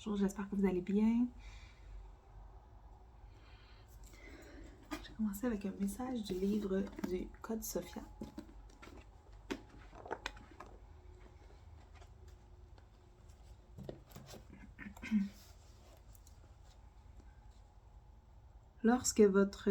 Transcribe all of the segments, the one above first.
Bonjour, j'espère que vous allez bien. Je vais commencer avec un message du livre du Code Sophia. Lorsque votre...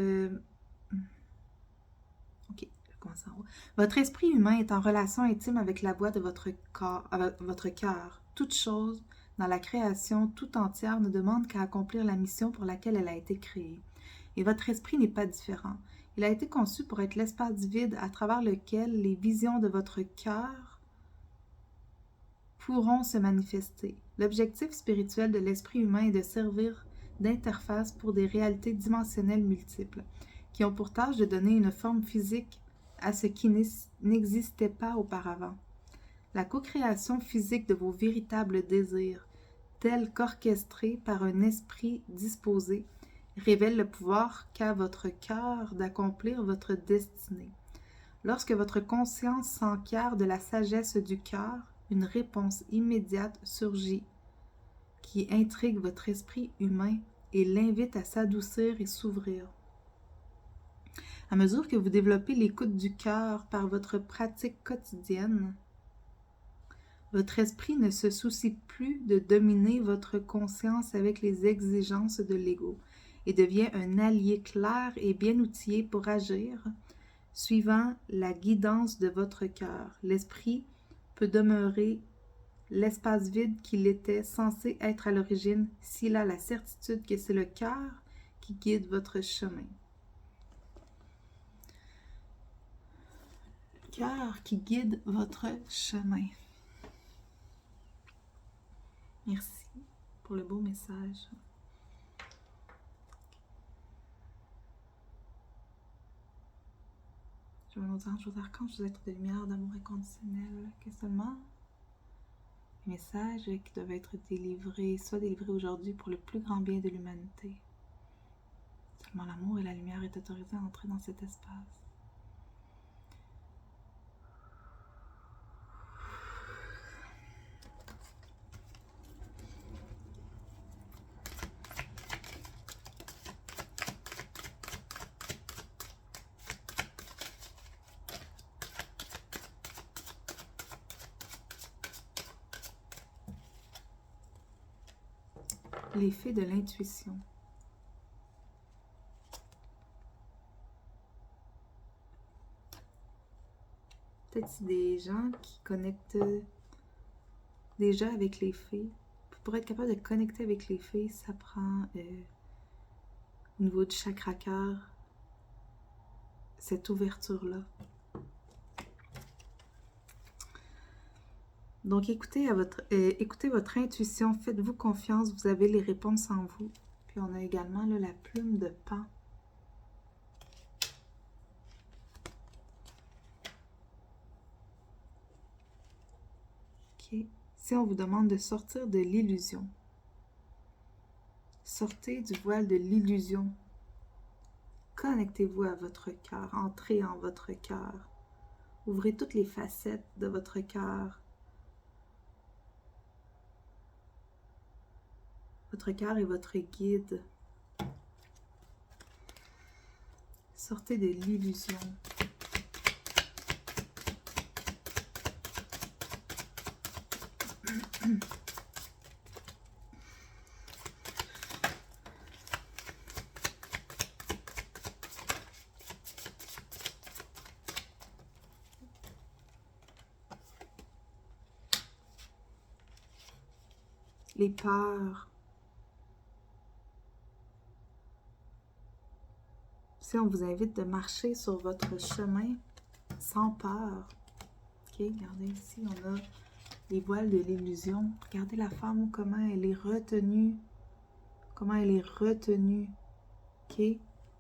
Ok, je commence en haut. Votre esprit humain est en relation intime avec la voix de votre corps, avec votre cœur. Toute chose dans la création tout entière ne demande qu'à accomplir la mission pour laquelle elle a été créée. Et votre esprit n'est pas différent. Il a été conçu pour être l'espace vide à travers lequel les visions de votre cœur pourront se manifester. L'objectif spirituel de l'esprit humain est de servir d'interface pour des réalités dimensionnelles multiples, qui ont pour tâche de donner une forme physique à ce qui n'existait pas auparavant. La co-création physique de vos véritables désirs, tels qu'orchestrés par un esprit disposé, révèle le pouvoir qu'a votre cœur d'accomplir votre destinée. Lorsque votre conscience s'enquiert de la sagesse du cœur, une réponse immédiate surgit qui intrigue votre esprit humain et l'invite à s'adoucir et s'ouvrir. À mesure que vous développez l'écoute du cœur par votre pratique quotidienne, votre esprit ne se soucie plus de dominer votre conscience avec les exigences de l'ego et devient un allié clair et bien outillé pour agir suivant la guidance de votre cœur. L'esprit peut demeurer l'espace vide qu'il était censé être à l'origine s'il a la certitude que c'est le cœur qui guide votre chemin. Le cœur qui guide votre chemin. Merci pour le beau message. Je vais nous anges, aux archanges, aux êtres de lumière, d'amour inconditionnel, que seulement les messages qui doivent être délivrés soient délivrés aujourd'hui pour le plus grand bien de l'humanité. Seulement l'amour et la lumière est autorisés à entrer dans cet espace. L'effet de l'intuition. Peut-être c'est des gens qui connectent déjà avec les fées. Pour être capable de connecter avec les fées, ça prend au niveau du chakra cœur cette ouverture-là. Donc écoutez votre intuition, faites-vous confiance, vous avez les réponses en vous. Puis on a également là, la plume de Pan. Ok. Si on vous demande de sortir de l'illusion, sortez du voile de l'illusion. Connectez-vous à votre cœur, entrez en votre cœur. Ouvrez toutes les facettes de votre cœur. Votre cœur est votre guide. Sortez de l'illusion. Les peurs. Si on vous invite de marcher sur votre chemin sans peur. Ok, regardez ici, on a les voiles de l'illusion. Regardez la femme, comment elle est retenue. Comment elle est retenue, ok,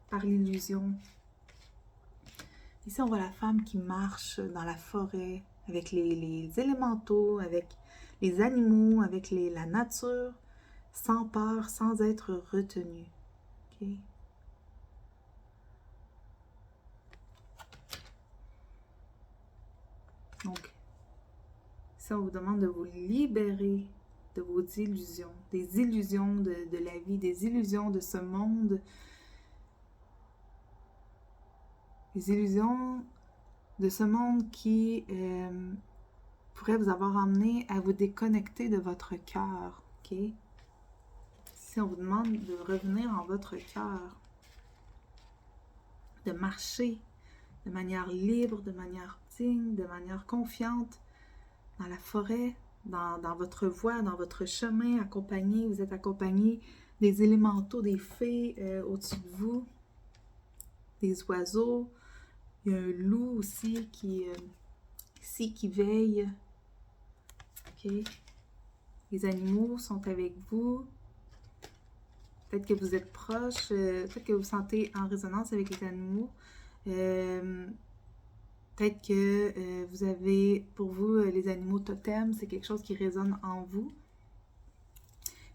par l'illusion. Ici, on voit la femme qui marche dans la forêt avec les élémentaux, avec les animaux, avec la nature, sans peur, sans être retenue. Ok. Donc, si on vous demande de vous libérer de vos illusions, des illusions de la vie, des illusions de ce monde, des illusions de ce monde qui pourrait vous avoir emmené à vous déconnecter de votre cœur, ok? Si on vous demande de revenir en votre cœur, de marcher de manière libre, de manière digne, de manière confiante, dans la forêt, dans votre voie, dans votre chemin, accompagné, vous êtes accompagné des élémentaux, des fées au-dessus de vous, des oiseaux. Il y a un loup aussi ici qui veille. Ok. Les animaux sont avec vous. Peut-être que vous êtes proche, peut-être que vous vous sentez en résonance avec les animaux. Peut-être que vous avez, pour vous, les animaux totems, c'est quelque chose qui résonne en vous.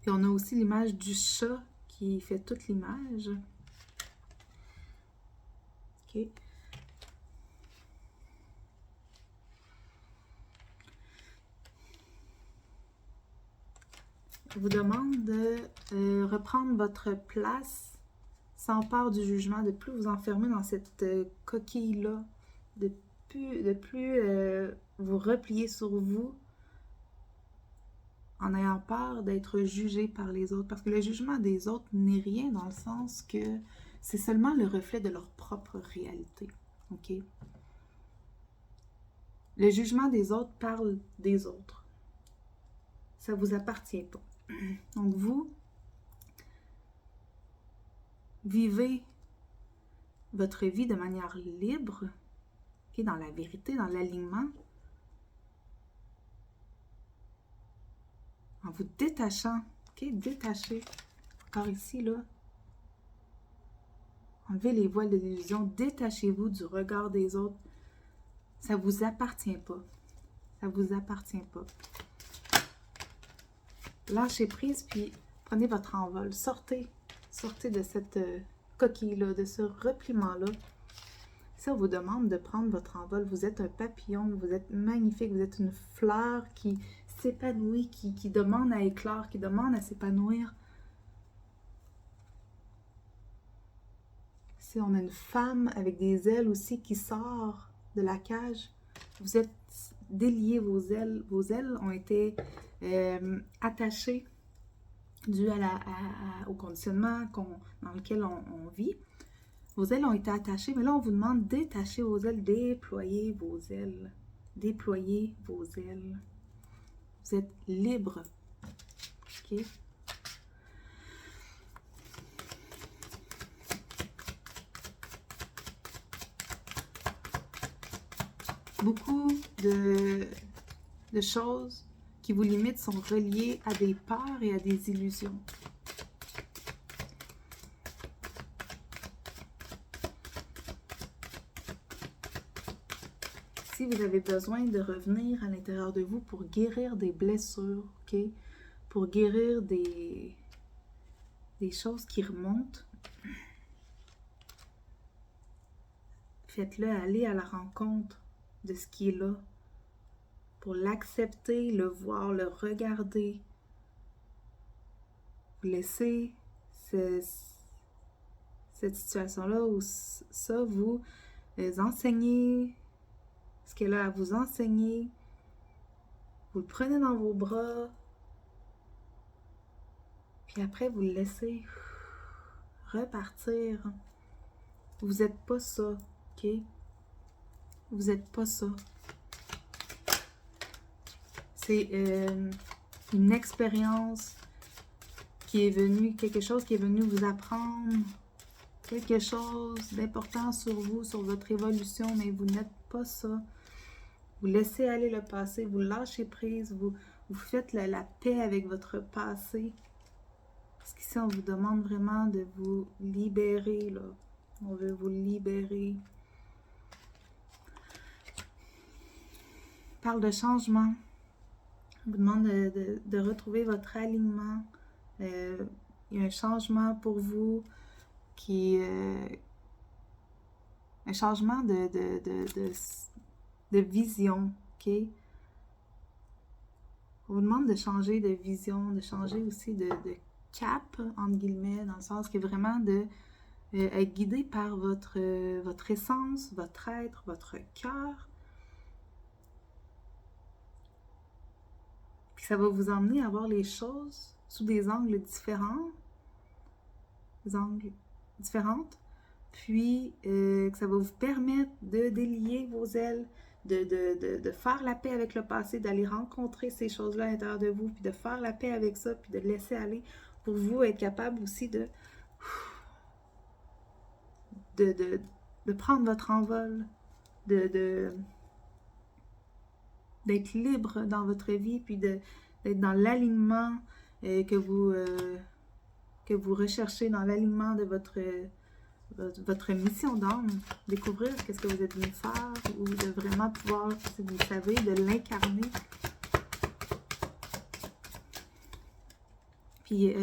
Puis on a aussi l'image du chat qui fait toute l'image. Ok. Je vous demande de reprendre votre place sans peur du jugement, de plus vous enfermer dans cette coquille-là, de plus vous replier sur vous en ayant peur d'être jugé par les autres. Parce que le jugement des autres n'est rien dans le sens que c'est seulement le reflet de leur propre réalité. Ok? Le jugement des autres parle des autres. Ça ne vous appartient pas. Donc vous, vivez votre vie de manière libre, okay, dans la vérité, dans l'alignement, en vous détachant, okay, détachez, encore ici, là, enlevez les voiles de l'illusion, détachez-vous du regard des autres, ça ne vous appartient pas, ça ne vous appartient pas. Lâchez prise, puis prenez votre envol, sortez de cette coquille-là, de ce repliement-là. Si on vous demande de prendre votre envol, vous êtes un papillon, vous êtes magnifique, vous êtes une fleur qui s'épanouit, qui demande à éclore, qui demande à s'épanouir. Si on a une femme avec des ailes aussi qui sort de la cage, vous êtes déliés, vos ailes ont été attachées dû au conditionnement dans lequel on vit. Vos ailes ont été attachées, mais là, on vous demande de détacher vos ailes, déployer vos ailes. Déployer vos ailes. Vous êtes libre. OK? Beaucoup de choses qui vous limitent sont reliées à des peurs et à des illusions. Si vous avez besoin de revenir à l'intérieur de vous pour guérir des blessures, ok, pour guérir des choses qui remontent, faites-le, allez à la rencontre de ce qui est là, pour l'accepter, le voir, le regarder. Vous laissez cette situation-là où ça vous enseignez ce qu'elle a à vous enseigner. Vous le prenez dans vos bras, puis après vous le laissez repartir. Vous n'êtes pas ça, ok? Vous n'êtes pas ça. C'est une expérience qui est venue, quelque chose qui est venu vous apprendre quelque chose d'important sur vous, sur votre évolution, mais vous n'êtes pas ça. Vous laissez aller le passé, vous lâchez prise, vous faites la paix avec votre passé. Parce qu'ici, on vous demande vraiment de vous libérer, là. On veut vous libérer. On parle de changement. On vous demande de retrouver votre alignement. Il y a un changement pour vous qui un changement de vision, ok? On vous demande de changer de vision, de changer aussi de cap, entre guillemets, dans le sens que vraiment de être guidé par votre essence, votre être, votre cœur. Puis ça va vous emmener à voir les choses sous des angles différents, des angles différentes. Puis que ça va vous permettre de délier vos ailes, de faire la paix avec le passé, d'aller rencontrer ces choses-là à l'intérieur de vous, puis de faire la paix avec ça, puis de laisser aller, pour vous être capable aussi de prendre votre envol, d'être libre dans votre vie, puis d'être dans l'alignement que vous recherchez, dans l'alignement de votre mission d'âme, découvrir qu'est-ce que vous êtes venu faire, ou de vraiment pouvoir, si vous le savez, de l'incarner. Puis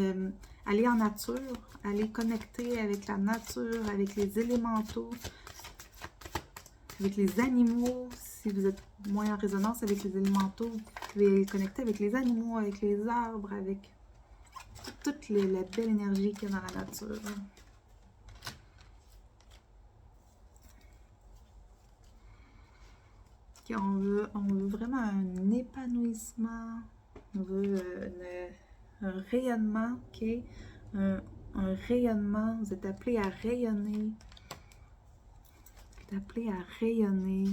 aller en nature, aller connecter avec la nature, avec les élémentaux, avec les animaux. Si vous êtes moins en résonance avec les élémentaux, vous pouvez connecter avec les animaux, avec les arbres, avec toute la belle énergie qu'il y a dans la nature. On veut vraiment un épanouissement, on veut un rayonnement, ok? Un rayonnement, vous êtes appelé à rayonner. Vous êtes appelé à rayonner.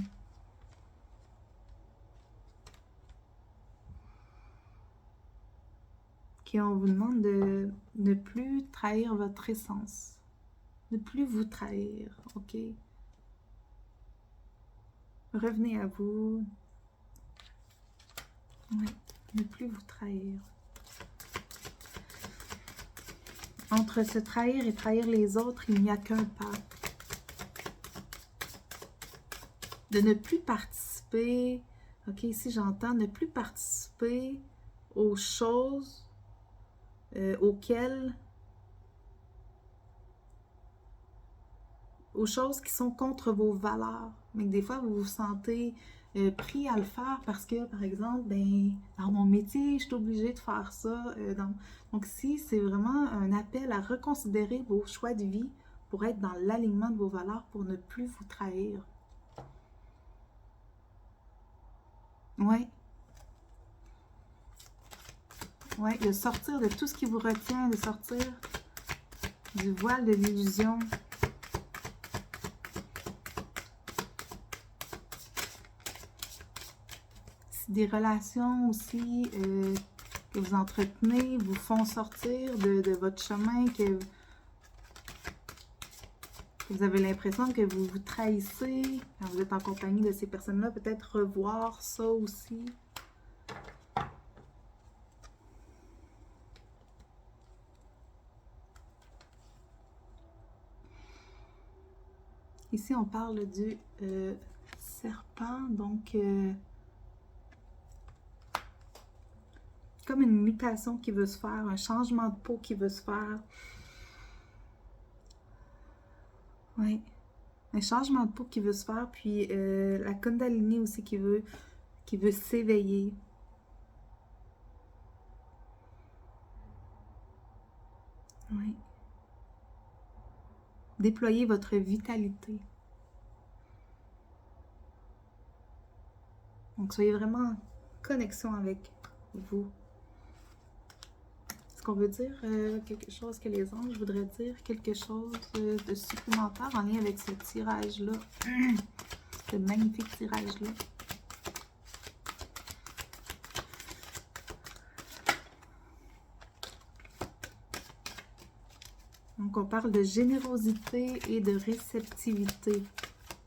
Ok, on vous demande de ne plus trahir votre essence. Ne plus vous trahir, ok? Revenez à vous. Oui, ne plus vous trahir. Entre se trahir et trahir les autres, il n'y a qu'un pas. De ne plus participer, ok, ici j'entends ne plus participer aux choses aux choses qui sont contre vos valeurs. Mais que des fois, vous vous sentez pris à le faire parce que, par exemple, dans mon métier, je suis obligée de faire ça. Donc ici, c'est vraiment un appel à reconsidérer vos choix de vie pour être dans l'alignement de vos valeurs, pour ne plus vous trahir. Oui. Oui, de sortir de tout ce qui vous retient, de sortir du voile de l'illusion. Si des relations aussi que vous entretenez vous font sortir de votre chemin, que vous avez l'impression que vous vous trahissez quand vous êtes en compagnie de ces personnes-là, peut-être revoir ça aussi. Ici, on parle du serpent, donc comme une mutation qui veut se faire, un changement de peau qui veut se faire. Oui, un changement de peau qui veut se faire, puis la Kundalini aussi qui veut s'éveiller. Oui. Déployer votre vitalité. Donc, soyez vraiment en connexion avec vous. Est-ce qu'on veut dire quelque chose que les anges voudraient dire? Quelque chose de supplémentaire en lien avec ce tirage-là? Ce magnifique tirage-là. Donc, on parle de générosité et de réceptivité.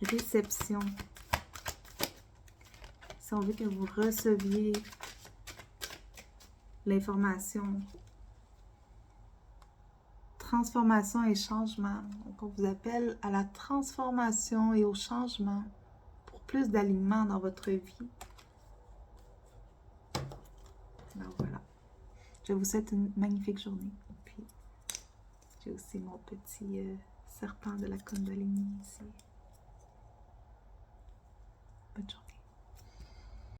Réception. Si on veut que vous receviez l'information. Transformation et changement. Donc, on vous appelle à la transformation et au changement pour plus d'alignement dans votre vie. Alors voilà. Je vous souhaite une magnifique journée. Puis, j'ai aussi mon petit serpent de la Kundalini ici.